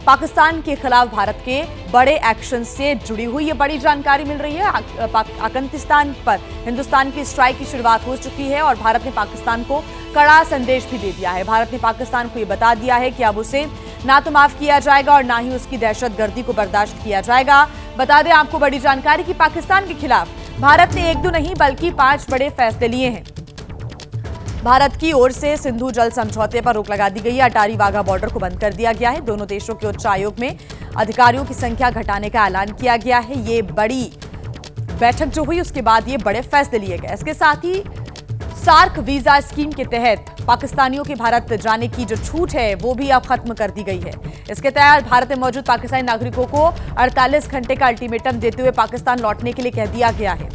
पाकिस्तान के खिलाफ भारत के बड़े एक्शन से जुड़ी हुई ये बड़ी जानकारी मिल रही है। अफगानिस्तान पर हिंदुस्तान की स्ट्राइक की शुरुआत हो चुकी है और भारत ने पाकिस्तान को कड़ा संदेश भी दे दिया है। भारत ने पाकिस्तान को ये बता दिया है कि अब उसे ना तो माफ किया जाएगा और ना ही उसकी दहशतगर्दी को बर्दाश्त किया जाएगा। बता दें आपको बड़ी जानकारी कि पाकिस्तान के खिलाफ भारत ने 1-2 नहीं बल्कि 5 बड़े फैसले लिए हैं। भारत की ओर से सिंधु जल समझौते पर रोक लगा दी गई है। अटारी वाघा बॉर्डर को बंद कर दिया गया है। दोनों देशों के उच्च आयोग में अधिकारियों की संख्या घटाने का ऐलान किया गया है। ये बड़ी बैठक जो हुई उसके बाद ये बड़े फैसले लिए गए। इसके साथ ही सार्क वीजा स्कीम के तहत पाकिस्तानियों के भारत जाने की जो छूट है वो भी अब खत्म कर दी गई है। इसके तहत भारत में मौजूद पाकिस्तानी नागरिकों को 48 घंटे का अल्टीमेटम देते हुए पाकिस्तान लौटने के लिए कह दिया गया है।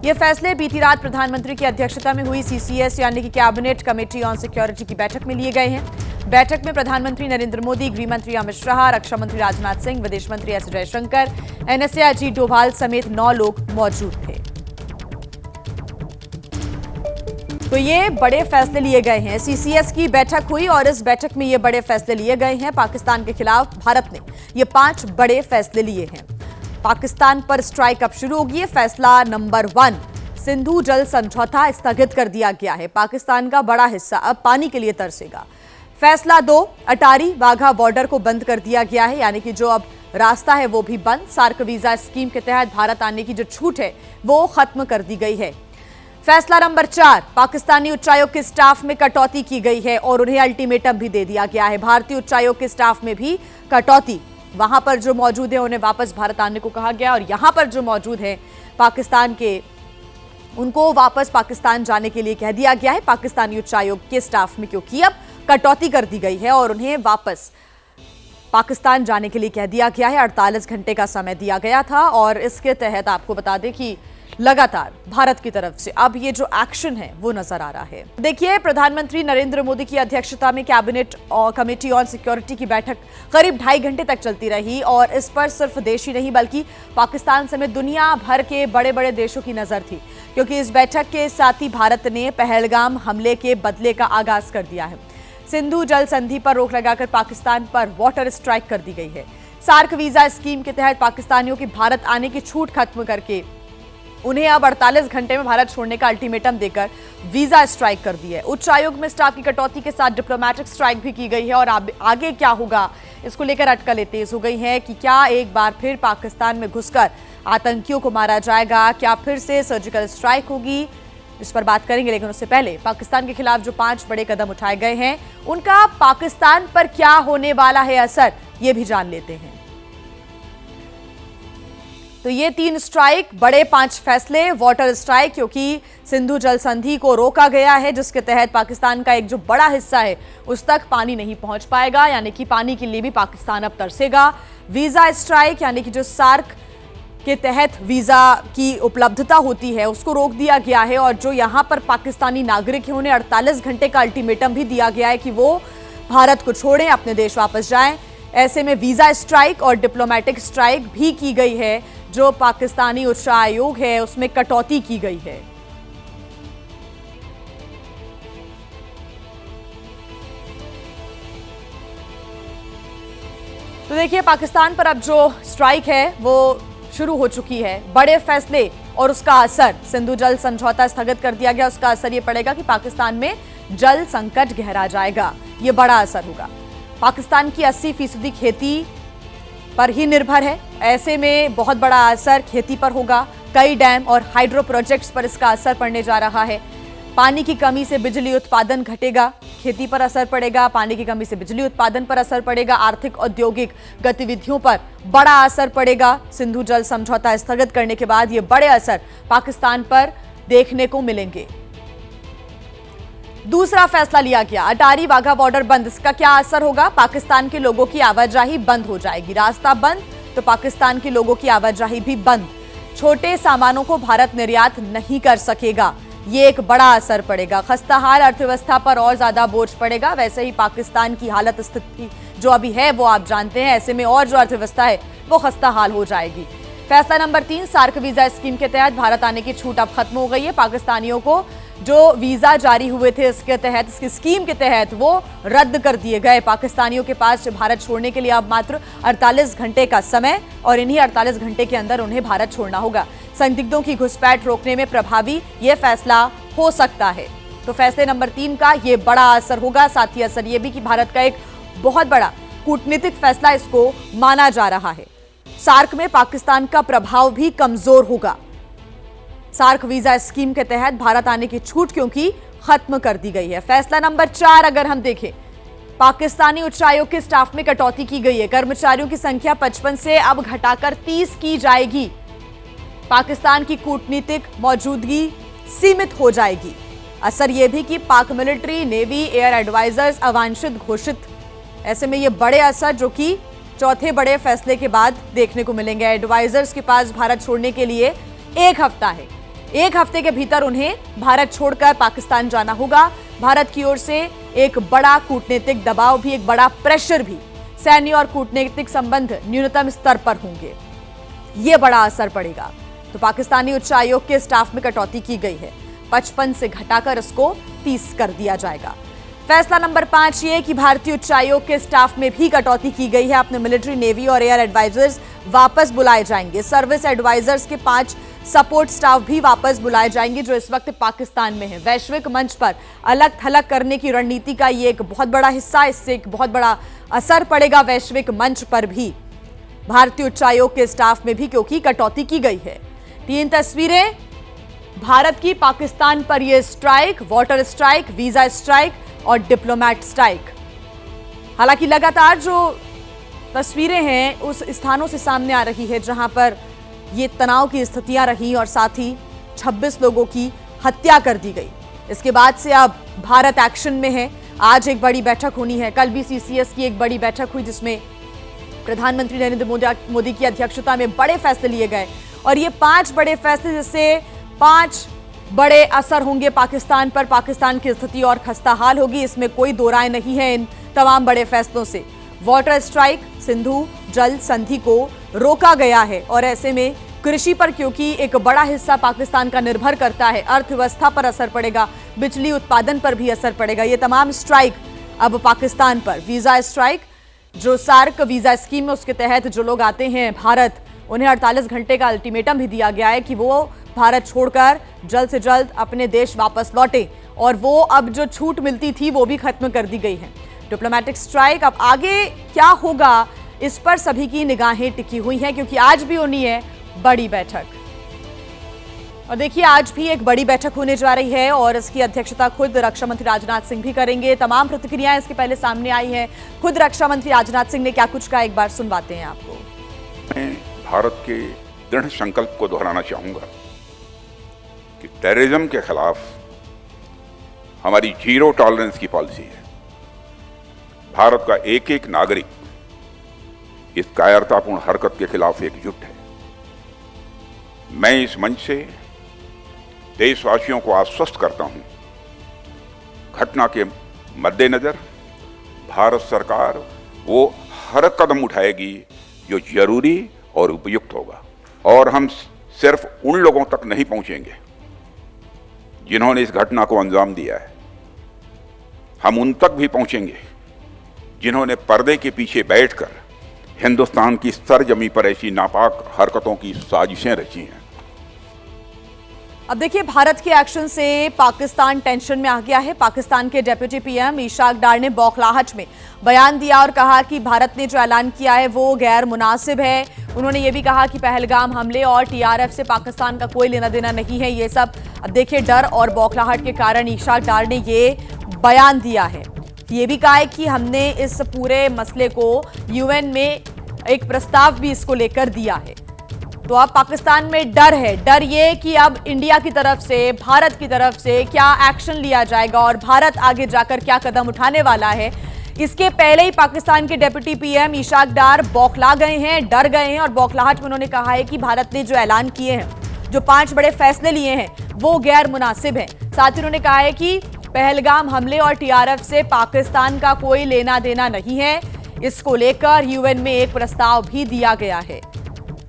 ये फैसले बीती रात प्रधानमंत्री की अध्यक्षता में हुई CCS यानी कि कैबिनेट कमेटी ऑन सिक्योरिटी की बैठक में लिए गए हैं। बैठक में प्रधानमंत्री नरेंद्र मोदी, गृह मंत्री अमित शाह, रक्षा मंत्री राजनाथ सिंह, विदेश मंत्री एस जयशंकर, NSA अजीत डोभाल समेत 9 लोग मौजूद थे। तो ये बड़े फैसले लिए गए हैं। CCS की बैठक हुई और इस बैठक में ये बड़े फैसले लिए गए हैं। पाकिस्तान के खिलाफ भारत ने ये 5 बड़े फैसले लिए हैं। पाकिस्तान पर स्ट्राइक अब शुरू होगी। फैसला नंबर 1, सिंधु जल समझौता स्थगित कर दिया गया है। पाकिस्तान का बड़ा हिस्सा अब पानी के लिए तरसेगा। फैसला 2, अटारी वाघा बॉर्डर को बंद कर दिया गया है, यानी कि जो अब रास्ता है वो भी बंद। सार्क वीजा स्कीम के तहत भारत आने की जो छूट है वो खत्म कर दी गई है। फैसला नंबर 4, पाकिस्तानी उच्चायोग के स्टाफ में कटौती की गई है और उन्हें अल्टीमेटम भी दे दिया गया है। भारतीय उच्चायोग के स्टाफ में भी कटौती, वहां पर जो मौजूद है उन्हें वापस भारत आने को कहा गया और यहां पर जो मौजूद है पाकिस्तान के, उनको वापस पाकिस्तान जाने के लिए कह दिया गया है। पाकिस्तानी उच्चायोग के स्टाफ में क्योंकि अब कटौती कर दी गई है और उन्हें वापस पाकिस्तान जाने के लिए कह दिया गया है। 48 घंटे का समय दिया गया था और इसके तहत आपको बता दें कि लगातार भारत की तरफ से अब ये जो एक्शन है वो नजर आ रहा है। देखिए, प्रधानमंत्री नरेंद्र मोदी की अध्यक्षता में कैबिनेट कमेटी ऑन सिक्योरिटी की बैठक करीब 2.5 घंटे तक चलती रही और इस पर सिर्फ देश ही नहीं बल्कि पाकिस्तान समेत दुनिया भर के बड़े बड़े देशों की नजर थी, क्योंकि इस बैठक के साथ ही भारत ने पहलगाम हमले के बदले का आगाज कर दिया है। सिंधु जल संधि पर रोक लगाकर पाकिस्तान पर वाटर स्ट्राइक कर दी गई है। सार्क वीजा स्कीम के तहत पाकिस्तानियों की भारत आने की छूट खत्म करके उन्हें अब 48 घंटे में भारत छोड़ने का अल्टीमेटम देकर वीजा स्ट्राइक कर दी है। उच्च आयोग में स्टाफ की कटौती के साथ डिप्लोमेटिक स्ट्राइक भी की गई है और आगे क्या होगा इसको लेकर अटकलें तेज हो गई हैं कि क्या एक बार फिर पाकिस्तान में घुसकर आतंकियों को मारा जाएगा, क्या फिर से सर्जिकल स्ट्राइक होगी, इस पर बात करेंगे। लेकिन उससे पहले पाकिस्तान के खिलाफ जो 5 बड़े कदम उठाए गए हैं उनका पाकिस्तान पर क्या होने वाला है असर, ये भी जान लेते हैं। तो ये 3 स्ट्राइक, बड़े 5 फैसले। वाटर स्ट्राइक, क्योंकि सिंधु जल संधि को रोका गया है जिसके तहत पाकिस्तान का एक जो बड़ा हिस्सा है उस तक पानी नहीं पहुंच पाएगा, यानी कि पानी के लिए भी पाकिस्तान अब तरसेगा। वीजा स्ट्राइक, यानी कि जो सार्क के तहत वीजा की उपलब्धता होती है उसको रोक दिया गया है और जो यहां पर पाकिस्तानी नागरिक हैं उन्हें 48 घंटे का अल्टीमेटम भी दिया गया है कि वो भारत को छोड़ें, अपने देश वापस जाएं। ऐसे में वीजा स्ट्राइक और डिप्लोमेटिक स्ट्राइक भी की गई है। जो पाकिस्तानी उच्च आयोग है उसमें कटौती की गई है। तो देखिए, पाकिस्तान पर अब जो स्ट्राइक है वो शुरू हो चुकी है। बड़े फैसले और उसका असर, सिंधु जल समझौता स्थगित कर दिया गया, उसका असर ये पड़ेगा कि पाकिस्तान में जल संकट गहरा जाएगा। ये बड़ा असर होगा। पाकिस्तान की 80% खेती पर ही निर्भर है। ऐसे में बहुत बड़ा असर खेती पर होगा। कई डैम और हाइड्रो प्रोजेक्ट्स पर इसका असर पड़ने जा रहा है। पानी की कमी से बिजली उत्पादन घटेगा, खेती पर असर पड़ेगा। पानी की कमी से बिजली उत्पादन पर असर पड़ेगा। आर्थिक औद्योगिक गतिविधियों पर बड़ा असर पड़ेगा। सिंधु जल समझौता स्थगित करने के बाद ये बड़े असर पाकिस्तान पर देखने को मिलेंगे। दूसरा फैसला लिया गया, अटारी वाघा बॉर्डर बंद। इसका क्या असर होगा? पाकिस्तान के लोगों की आवाजाही बंद हो जाएगी। रास्ता बंद तो पाकिस्तान के लोगों की आवाजाही भी बंद। छोटे सामानों को भारत निर्यात नहीं कर सकेगा। ये एक बड़ा असर पड़ेगा। खस्ताहाल अर्थव्यवस्था पर और ज्यादा बोझ पड़ेगा। वैसे ही पाकिस्तान की हालत स्थिति जो अभी है वो आप जानते हैं। ऐसे में और जो अर्थव्यवस्था है वो खस्ताहाल हो जाएगी। फैसला नंबर 3, सार्क वीजा स्कीम के तहत भारत आने की छूट अब खत्म हो गई है। पाकिस्तानियों को जो वीजा जारी हुए थे इसके तहत, इसकी स्कीम के तहत वो रद्द कर दिए गए। पाकिस्तानियों के पास भारत छोड़ने के लिए अब मात्र 48 घंटे का समय और इन्हीं 48 घंटे के अंदर उन्हें भारत छोड़ना होगा। संदिग्धों की घुसपैठ रोकने में प्रभावी यह फैसला हो सकता है। तो फैसले नंबर 3 का ये बड़ा असर होगा। साथ ही असर यह भी कि भारत का एक बहुत बड़ा कूटनीतिक फैसला इसको माना जा रहा है। सार्क में पाकिस्तान का प्रभाव भी कमजोर होगा। सार्क वीजा स्कीम के तहत भारत आने की छूट क्योंकि खत्म कर दी गई है। फैसला नंबर 4 अगर हम देखें, पाकिस्तानी उच्चायोग के स्टाफ में कटौती की गई है। कर्मचारियों की संख्या 55 से अब घटाकर 30 की जाएगी। पाकिस्तान की कूटनीतिक मौजूदगी सीमित हो जाएगी। असर यह भी कि पाक मिलिट्री, नेवी, एयर एडवाइजर्स अवांछित घोषित। ऐसे में ये बड़े असर जो कि चौथे बड़े फैसले के बाद देखने को मिलेंगे। एडवाइजर्स के पास भारत छोड़ने के लिए 1 हफ्ता है। 1 हफ्ते के भीतर उन्हें भारत छोड़कर पाकिस्तान जाना होगा। भारत की ओर से एक बड़ा कूटनीतिक दबाव भी, एक बड़ा प्रेशर भी, सैन्य और कूटनीतिक संबंध न्यूनतम स्तर पर होंगे। यह बड़ा असर पड़ेगा। तो पाकिस्तानी उच्चायोग के स्टाफ में कटौती की गई है। 55 से घटाकर इसको 30 कर दिया जाएगा। फैसला नंबर 5 ये कि भारतीय उच्चायोग के स्टाफ में भी कटौती की गई है। अपने मिलिट्री, नेवी और एयर एडवाइजर्स वापस बुलाए जाएंगे। सर्विस एडवाइजर्स के 5 सपोर्ट स्टाफ भी वापस बुलाए जाएंगे जो इस वक्त पाकिस्तान में है। वैश्विक मंच पर अलग थलग करने की रणनीति का ये एक बहुत बड़ा हिस्सा, इससे एक बहुत बड़ा असर पड़ेगा वैश्विक मंच पर भी, भारतीय उच्चायोग के स्टाफ में भी, क्योंकि कटौती की गई है। 3 तस्वीरें भारत की पाकिस्तान पर यह strike, water strike, visa strike और डिप्लोमेट स्ट्राइक। हालांकि लगातार जो तस्वीरें हैं उस स्थानों से सामने आ रही है जहां पर ये तनाव की स्थितियां रही और साथ ही 26 लोगों की हत्या कर दी गई। इसके बाद से अब भारत एक्शन में है। आज एक बड़ी बैठक होनी है। कल भी सीसीएस की एक बड़ी बैठक हुई जिसमें प्रधानमंत्री नरेंद्र मोदी की अध्यक्षता में बड़े फैसले लिए गए और ये 5 बड़े फैसले, जिससे 5 बड़े असर होंगे पाकिस्तान पर। पाकिस्तान की स्थिति और खस्ता हाल होगी, इसमें कोई दो राय नहीं है। इन तमाम बड़े फैसलों से वाटर स्ट्राइक, सिंधु जल संधि को रोका गया है और ऐसे में कृषि पर, क्योंकि एक बड़ा हिस्सा पाकिस्तान का निर्भर करता है, अर्थव्यवस्था पर असर पड़ेगा, बिजली उत्पादन पर भी असर पड़ेगा। ये तमाम स्ट्राइक अब पाकिस्तान पर। वीजा स्ट्राइक, जो सार्क वीजा स्कीम है उसके तहत जो लोग आते हैं भारत, उन्हें 48 घंटे का अल्टीमेटम भी दिया गया है कि वो भारत छोड़कर जल्द से जल्द अपने देश वापस लौटे और वो अब जो छूट मिलती थी वो भी खत्म कर दी गई है। डिप्लोमेटिक स्ट्राइक, अब आगे क्या होगा इस पर सभी की निगाहें टिकी हुई हैं क्योंकि आज भी होनी है बड़ी बैठक। और देखिए आज भी एक बड़ी बैठक होने जा रही है और इसकी अध्यक्षता खुद रक्षा मंत्री राजनाथ सिंह भी करेंगे। तमाम प्रतिक्रियाएं इसके पहले सामने आई हैं। खुद रक्षा मंत्री राजनाथ सिंह ने क्या कुछ कहा, एक बार सुनवाते हैं आपको। मैं भारत के दृढ़ संकल्प को दोहराना चाहूंगा कि टेररिज्म के खिलाफ हमारी जीरो टॉलरेंस की पॉलिसी है। भारत का एक एक नागरिक इस कायरतापूर्ण हरकत के खिलाफ एकजुट है। मैं इस मंच से देशवासियों को आश्वस्त करता हूं, घटना के मद्देनजर भारत सरकार वो हर कदम उठाएगी जो जरूरी और उपयुक्त होगा और हम सिर्फ उन लोगों तक नहीं पहुंचेंगे जिन्होंने इस घटना को अंजाम दिया है। हम उन तक भी पहुंचेंगे जिन्होंने पर्दे के पीछे बैठकर हिंदुस्तान की सरजमी पर ऐसी नापाक हरकतों की साजिशें रची हैं। अब देखिए भारत के एक्शन से पाकिस्तान टेंशन में आ गया है। पाकिस्तान के डेप्यूटी पीएम इशाक डार ने बौखलाहट में बयान दिया और कहा कि भारत ने जो ऐलान किया है वो गैर मुनासिब है। उन्होंने ये भी कहा कि पहलगाम हमले और टीआरएफ से पाकिस्तान का कोई लेना देना नहीं है। ये सब अब देखिए डर और बौखलाहट के कारण इशाक डार ने ये बयान दिया है। ये भी कहा है कि हमने इस पूरे मसले को यूएन में एक प्रस्ताव भी इसको लेकर दिया है। तो अब पाकिस्तान में डर है, डर ये कि अब इंडिया की तरफ से, भारत की तरफ से क्या एक्शन लिया जाएगा और भारत आगे जाकर क्या कदम उठाने वाला है। इसके पहले ही पाकिस्तान के डेप्यूटी पीएम इशाक डार बौखला गए हैं, डर गए हैं और बौखलाहट में उन्होंने कहा है कि भारत ने जो ऐलान किए हैं, जो 5 बड़े फैसले लिए हैं, वो गैर मुनासिब हैं। साथ ही उन्होंने कहा है कि पहलगाम हमले और टीआरएफ से पाकिस्तान का कोई लेना देना नहीं है। इसको लेकर यूएन में एक प्रस्ताव भी दिया गया है।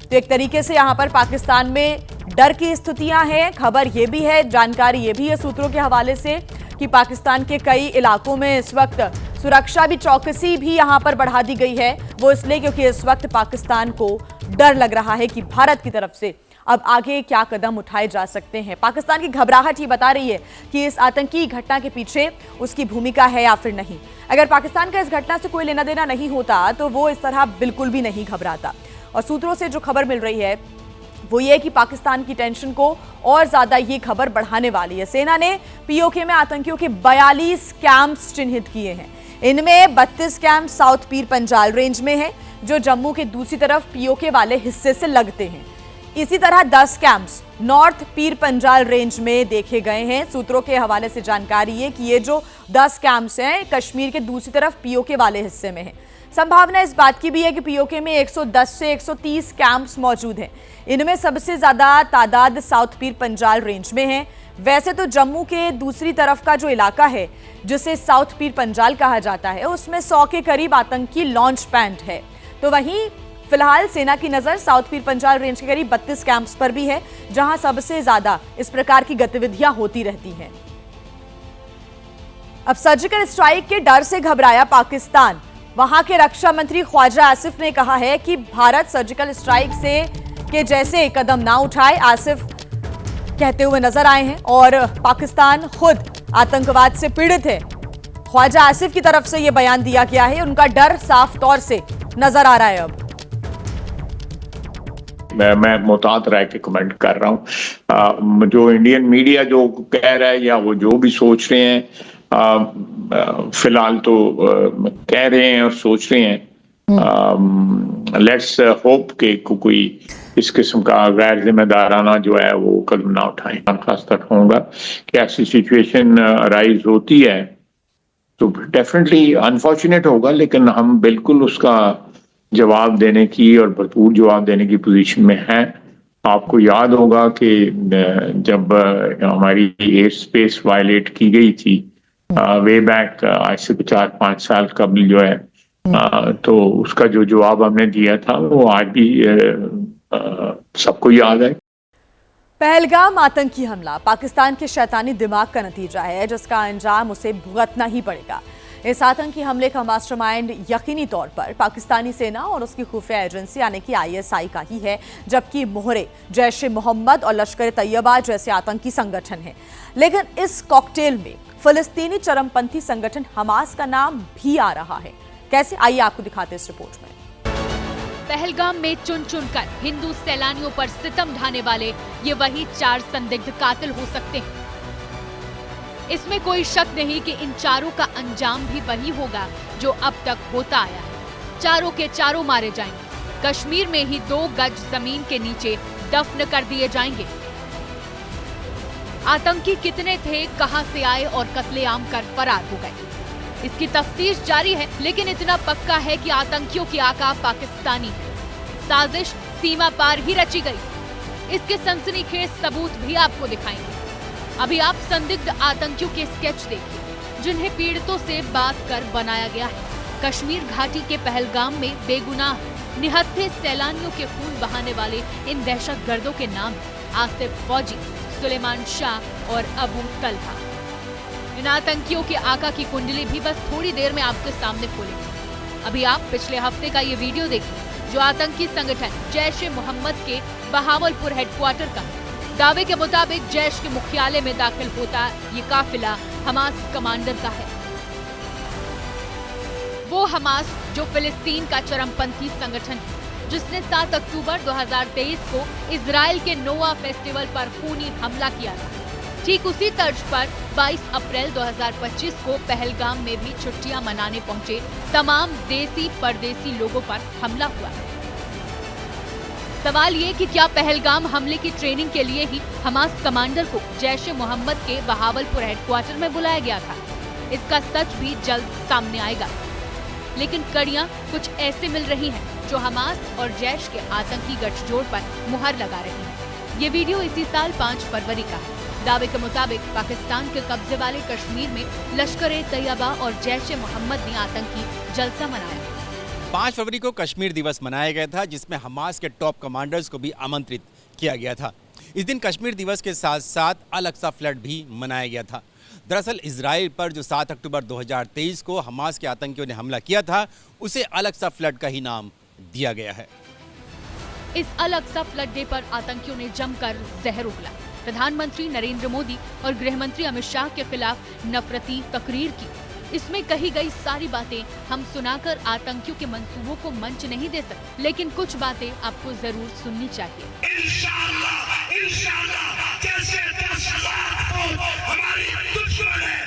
तो एक तरीके से यहां पर पाकिस्तान में डर की स्थितियां हैं। खबर यह भी है, जानकारी ये भी है सूत्रों के हवाले से कि पाकिस्तान के कई इलाकों में इस वक्त सुरक्षा भी, चौकसी भी यहां पर बढ़ा दी गई है। वो इसलिए क्योंकि इस वक्त पाकिस्तान को डर लग रहा है कि भारत की तरफ से अब आगे क्या कदम उठाए जा सकते हैं। पाकिस्तान की घबराहट ये बता रही है कि इस आतंकी घटना के पीछे उसकी भूमिका है या फिर नहीं। अगर पाकिस्तान का इस घटना से कोई लेना देना नहीं होता तो वो इस तरह बिल्कुल भी नहीं घबराता। और सूत्रों से जो खबर मिल रही है वो ये कि पाकिस्तान की टेंशन को और ज्यादा ये खबर बढ़ाने वाली है। सेना ने पीओके में आतंकियों के 42 कैंप्स चिन्हित किए हैं। इनमें 32 camp south Pir Panjal range में है, जो जम्मू के दूसरी तरफ पीओके वाले हिस्से से लगते हैं। इसी तरह 10 camps north Pir Panjal range में देखे गए हैं। सूत्रों के हवाले से जानकारी है कि ये जो 10 कैंप्स हैं कश्मीर के दूसरी तरफ पीओके वाले हिस्से में है। संभावना इस बात की भी है कि पीओके में 110 से 130 कैंप्स मौजूद हैं। इनमें सबसे ज्यादा तादाद साउथ पीर पंजाल रेंज में है। वैसे तो जम्मू के दूसरी तरफ का जो इलाका है जिसे साउथ पीर पंजाल कहा जाता है, उसमें 100 के करीब आतंकी लॉन्च पैड है। तो वहीं फिलहाल सेना की नजर साउथ पीर पंजाल रेंज के करीब 32 कैंप्स पर भी है, जहां सबसे ज्यादा इस प्रकार की गतिविधियां होती रहती हैं। अब सर्जिकल स्ट्राइक के डर से घबराया पाकिस्तान। वहां के रक्षा मंत्री ख्वाजा आसिफ ने कहा है कि भारत सर्जिकल स्ट्राइक से के जैसे कदम ना उठाए। आसिफ कहते हुए नजर आए हैं और पाकिस्तान खुद आतंकवाद से पीड़ित है। ख्वाजा आसिफ की तरफ से यह बयान दिया गया है। उनका डर साफ तौर से नजर आ रहा है। अब मैं मोहतात राय के कमेंट कर रहा हूँ। जो इंडियन मीडिया जो कह रहा है या वो जो भी सोच रहे हैं, फिलहाल तो कह रहे हैं और सोच रहे हैं। लेट्स होप के कोई इस किस्म का गैर जिम्मेदाराना जो है वो कदम ना उठाएं। खास तक होगा कि ऐसी सिचुएशन राइज होती है तो डेफिनेटली अनफॉर्चुनेट होगा, लेकिन हम बिल्कुल उसका जवाब देने की और भरपूर जवाब देने की पोजीशन में हैं। आपको याद होगा कि जब हमारी एयर स्पेस वायलेट की गई थी वे बैक आज से 4-5 साल कबल जो है, तो उसका जो जवाब हमने दिया था वो आज भी सबको याद है। पहलगाम आतंकी हमला पाकिस्तान के शैतानी दिमाग का नतीजा है, जिसका अंजाम उसे भुगतना ही पड़ेगा। इस आतंकी हमले का मास्टरमाइंड यकीनी तौर पर पाकिस्तानी सेना और उसकी खुफिया एजेंसी यानी कि ISI का ही है, जबकि मोहरे जैश ए मोहम्मद और लश्कर तैयबा जैसे आतंकी संगठन हैं। लेकिन इस कॉकटेल में फिलिस्तीनी चरमपंथी संगठन हमास का नाम भी आ रहा है। कैसे, आइए आपको दिखाते हैं इस रिपोर्ट में। पहलगाम में चुन चुनकर हिंदू सैलानियों पर सितम ढाने वाले ये वही 4 संदिग्ध कातिल हो सकते हैं। इसमें कोई शक नहीं कि इन चारों का अंजाम भी वही होगा जो अब तक होता आया है। चारों के चारों मारे जाएंगे। कश्मीर में ही 2 गज जमीन के नीचे दफन कर दिए जाएंगे। आतंकी कितने थे, कहां से आए और कत्लेआम कर फरार हो गए, इसकी तफ्तीश जारी है। लेकिन इतना पक्का है कि आतंकियों की आका पाकिस्तानी है। साजिश सीमा पार ही रची गई। इसके सनसनीखेज सबूत भी आपको दिखाएंगे। अभी आप संदिग्ध आतंकियों के स्केच देखिए, जिन्हें पीड़ितों से बात कर बनाया गया है। कश्मीर घाटी के पहलगाम में बेगुनाह निहत्थे सैलानियों के खून बहाने वाले इन दहशतगर्दों के नाम आसिफ फौजी, सुलेमान शाह और अबू तलहा। इन आतंकियों के आका की कुंडली भी बस थोड़ी देर में आपके सामने खोलेंगे। अभी आप पिछले हफ्ते का ये वीडियो देखिए, जो आतंकी संगठन जैश ए मोहम्मद के बहावलपुर हेडक्वार्टर का। दावे के मुताबिक जैश के मुख्यालय में दाखिल होता ये काफिला हमास कमांडर का है। वो हमास जो फिलिस्तीन का चरमपंथी संगठन है, जिसने 7 अक्टूबर 2023 को इजराइल के नोआ फेस्टिवल पर खूनी हमला किया था। ठीक उसी तर्ज पर 22 अप्रैल 2025 को पहलगाम में भी छुट्टियां मनाने पहुंचे तमाम देसी परदेसी लोगों पर हमला हुआ। सवाल ये कि क्या पहलगाम हमले की ट्रेनिंग के लिए ही हमास कमांडर को जैश ए मोहम्मद के बहावलपुर हेडक्वार्टर में बुलाया गया था? इसका सच भी जल्द सामने आएगा। लेकिन कड़ियां कुछ ऐसे मिल रही हैं जो हमास और जैश के आतंकी गठजोड़ पर मुहर लगा रही है। ये वीडियो इसी साल 5 फरवरी का है। दावे के मुताबिक पाकिस्तान के कब्जे वाले कश्मीर में लश्कर ए तैयबा और जैश ए मोहम्मद ने आतंकी जलसा मनाया। 5 फरवरी को कश्मीर दिवस मनाया गया था, जिसमें हमास के टॉप कमांडर्स को भी आमंत्रित किया गया था। इस दिन कश्मीर दिवस के साथ साथ अल-अक्सा फ्लड भी मनाया गया था। दरअसल इजराइल पर जो 7 अक्टूबर 2023 को हमास के आतंकियों ने हमला किया था, उसे अल-अक्सा फ्लड का ही नाम दिया गया है। इस अल-अक्सा फ्लड डे पर आतंकियों ने जमकर जहर उगला। प्रधानमंत्री नरेंद्र मोदी और गृह मंत्री अमित शाह के खिलाफ नफरती तकरीर की। इसमें कही गई सारी बातें हम सुनाकर आतंकियों के मंसूबों को मंच नहीं दे सकते, लेकिन कुछ बातें आपको जरूर सुननी चाहिए। इंशाअल्लाह जैसे 10 लाख हमारी दुश्मन है,